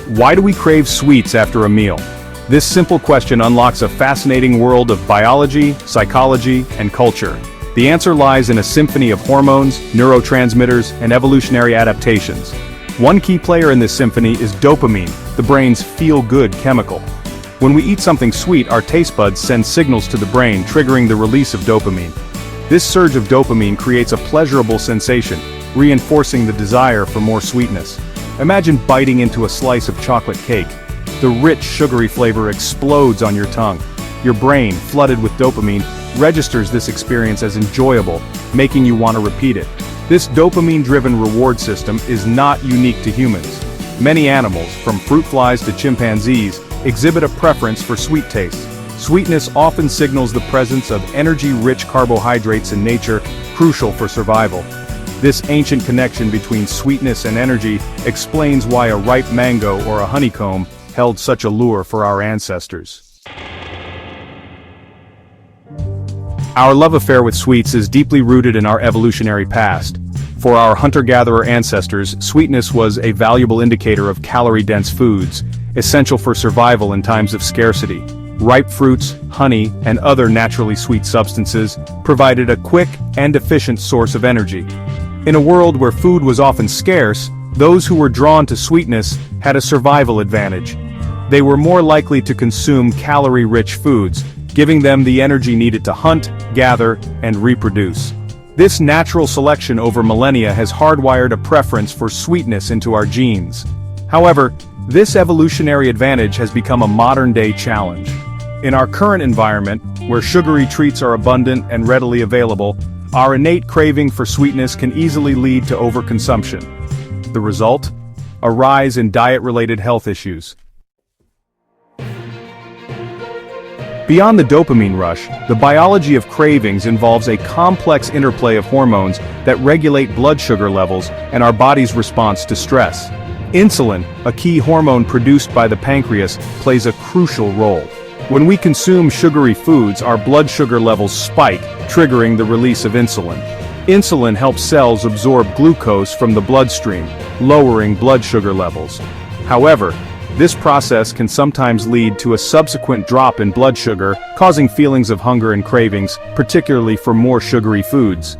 Why do we crave sweets after a meal? This simple question unlocks a fascinating world of biology, psychology, and culture. The answer lies in a symphony of hormones, neurotransmitters, and evolutionary adaptations. One key player in this symphony is dopamine, the brain's feel-good chemical. When we eat something sweet, our taste buds send signals to the brain, triggering the release of dopamine. This surge of dopamine creates a pleasurable sensation, reinforcing the desire for more sweetness. Imagine biting into a slice of chocolate cake. The rich, sugary flavor explodes on your tongue. Your brain, flooded with dopamine, registers this experience as enjoyable, making you want to repeat it. This dopamine-driven reward system is not unique to humans. Many animals, from fruit flies to chimpanzees, exhibit a preference for sweet tastes. Sweetness often signals the presence of energy-rich carbohydrates in nature, crucial for survival. This ancient connection between sweetness and energy explains why a ripe mango or a honeycomb held such allure for our ancestors. Our love affair with sweets is deeply rooted in our evolutionary past. For our hunter-gatherer ancestors, sweetness was a valuable indicator of calorie-dense foods, essential for survival in times of scarcity. Ripe fruits, honey, and other naturally sweet substances provided a quick and efficient source of energy. In a world where food was often scarce, those who were drawn to sweetness had a survival advantage. They were more likely to consume calorie-rich foods, giving them the energy needed to hunt, gather, and reproduce. This natural selection over millennia has hardwired a preference for sweetness into our genes. However, this evolutionary advantage has become a modern-day challenge. In our current environment, where sugary treats are abundant and readily available, our innate craving for sweetness can easily lead to overconsumption. The result? A rise in diet-related health issues. Beyond the dopamine rush, the biology of cravings involves a complex interplay of hormones that regulate blood sugar levels and our body's response to stress. Insulin, a key hormone produced by the pancreas, plays a crucial role. When we consume sugary foods, our blood sugar levels spike, triggering the release of insulin. Insulin helps cells absorb glucose from the bloodstream, lowering blood sugar levels. However, this process can sometimes lead to a subsequent drop in blood sugar, causing feelings of hunger and cravings, particularly for more sugary foods.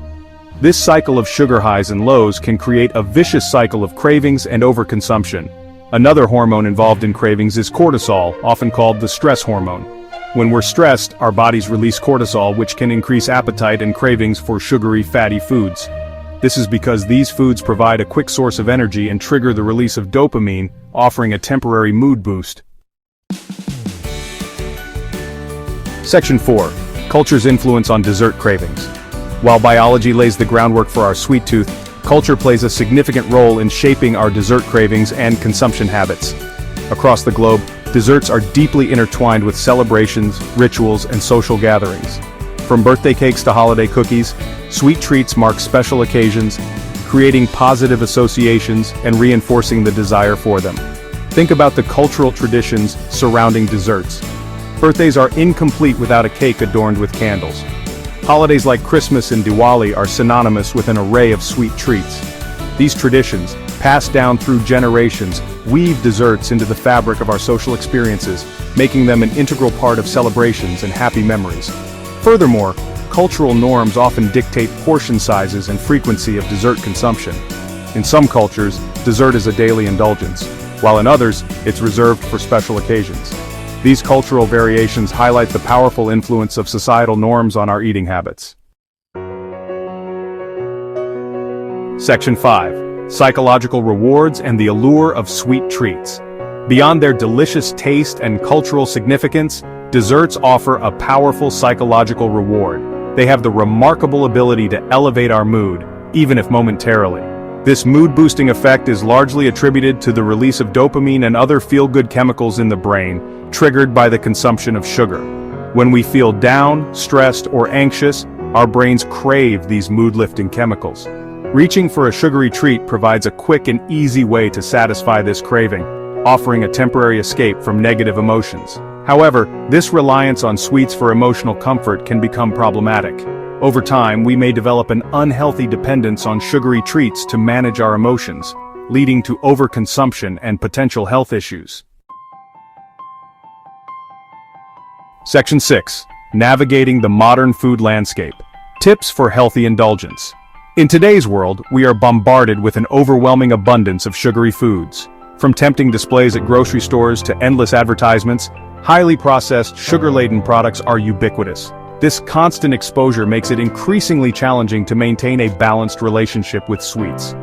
This cycle of sugar highs and lows can create a vicious cycle of cravings and overconsumption. Another hormone involved in cravings is cortisol, often called the stress hormone. When we're stressed, our bodies release cortisol, which can increase appetite and cravings for sugary, fatty foods. This is because these foods provide a quick source of energy and trigger the release of dopamine, offering a temporary mood boost. Section 4. Culture's influence on dessert cravings. While biology lays the groundwork for our sweet tooth, culture plays a significant role in shaping our dessert cravings and consumption habits. Across the globe, desserts are deeply intertwined with celebrations, rituals, and social gatherings. From birthday cakes to holiday cookies, sweet treats mark special occasions, creating positive associations and reinforcing the desire for them. Think about the cultural traditions surrounding desserts. Birthdays are incomplete without a cake adorned with candles. Holidays like Christmas and Diwali are synonymous with an array of sweet treats. These traditions, passed down through generations, weave desserts into the fabric of our social experiences, making them an integral part of celebrations and happy memories. Furthermore, cultural norms often dictate portion sizes and frequency of dessert consumption. In some cultures, dessert is a daily indulgence, while in others, it's reserved for special occasions. These cultural variations highlight the powerful influence of societal norms on our eating habits. Section 5. Psychological rewards and the allure of sweet treats. Beyond their delicious taste and cultural significance, desserts offer a powerful psychological reward. They have the remarkable ability to elevate our mood, even if momentarily. This mood-boosting effect is largely attributed to the release of dopamine and other feel-good chemicals in the brain, triggered by the consumption of sugar. When we feel down, stressed, or anxious, our brains crave these mood-lifting chemicals. Reaching for a sugary treat provides a quick and easy way to satisfy this craving, offering a temporary escape from negative emotions. However, this reliance on sweets for emotional comfort can become problematic. Over time, we may develop an unhealthy dependence on sugary treats to manage our emotions. leading to overconsumption and potential health issues. Section 6. Navigating the modern food landscape. Tips for healthy indulgence. In today's world, we are bombarded with an overwhelming abundance of sugary foods. From tempting displays at grocery stores to endless advertisements, highly processed, sugar-laden products are ubiquitous. This constant exposure makes it increasingly challenging to maintain a balanced relationship with sweets.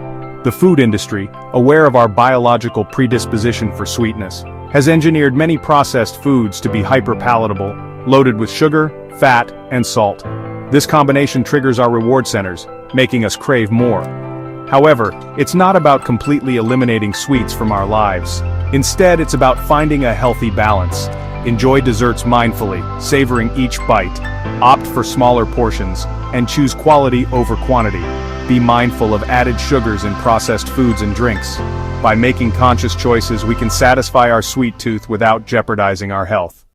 The food industry, aware of our biological predisposition for sweetness, has engineered many processed foods to be hyper-palatable, loaded with sugar, fat, and salt. This combination triggers our reward centers, making us crave more. However, it's not about completely eliminating sweets from our lives. Instead, it's about finding a healthy balance. Enjoy desserts mindfully, savoring each bite. Opt for smaller portions, and choose quality over quantity. Be mindful of added sugars in processed foods and drinks. By making conscious choices, we can satisfy our sweet tooth without jeopardizing our health.